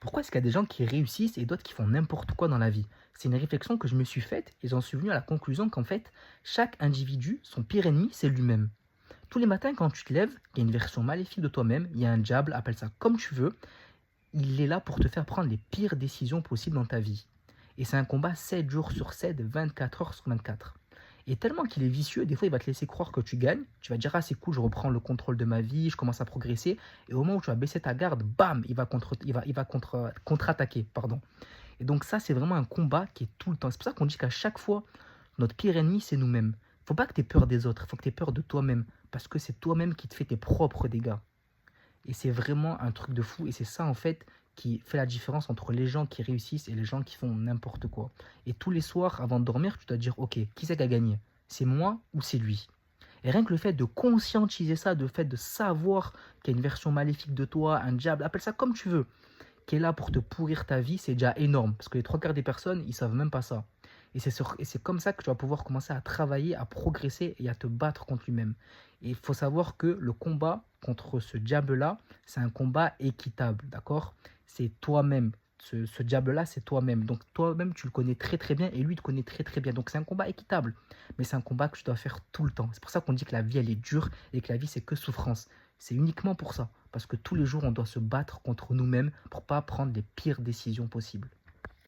Pourquoi est-ce qu'il y a des gens qui réussissent et d'autres qui font n'importe quoi dans la vie? C'est une réflexion que je me suis faite et j'en suis venu à la conclusion qu'en fait, chaque individu, son pire ennemi, c'est lui-même. Tous les matins, quand tu te lèves, il y a une version maléfique de toi-même, il y a un diable, appelle ça comme tu veux, il est là pour te faire prendre les pires décisions possibles dans ta vie. Et c'est un combat 7 jours sur 7, 24 heures sur 24. Et tellement qu'il est vicieux, des fois il va te laisser croire que tu gagnes, tu vas dire ah c'est cool, je reprends le contrôle de ma vie, je commence à progresser, et au moment où tu vas baisser ta garde, bam, contre-attaquer, pardon. Et donc ça c'est vraiment un combat qui est tout le temps. C'est pour ça qu'on dit qu'à chaque fois, notre pire ennemi c'est nous-mêmes. Faut pas que tu aies peur des autres, faut que tu aies peur de toi-même, parce que c'est toi-même qui te fait tes propres dégâts. Et c'est vraiment un truc de fou. Et c'est ça, en fait, qui fait la différence entre les gens qui réussissent et les gens qui font n'importe quoi. Et tous les soirs, avant de dormir, tu dois dire, OK, qui c'est qui a gagné? C'est moi ou c'est lui? Et rien que le fait de conscientiser ça, le fait de savoir qu'il y a une version maléfique de toi, un diable, appelle ça comme tu veux, qui est là pour te pourrir ta vie, c'est déjà énorme. Parce que les trois quarts des personnes, ils savent même pas ça. Et c'est comme ça que tu vas pouvoir commencer à travailler, à progresser et à te battre contre lui-même. Et il faut savoir que le combat contre ce diable-là, c'est un combat équitable, d'accord? C'est toi-même. Ce diable-là, c'est toi-même. Donc toi-même, tu le connais très très bien et lui, il te connaît très très bien. Donc c'est un combat équitable. Mais c'est un combat que tu dois faire tout le temps. C'est pour ça qu'on dit que la vie, elle est dure et que la vie, c'est que souffrance. C'est uniquement pour ça. Parce que tous les jours, on doit se battre contre nous-mêmes pour pas prendre les pires décisions possibles.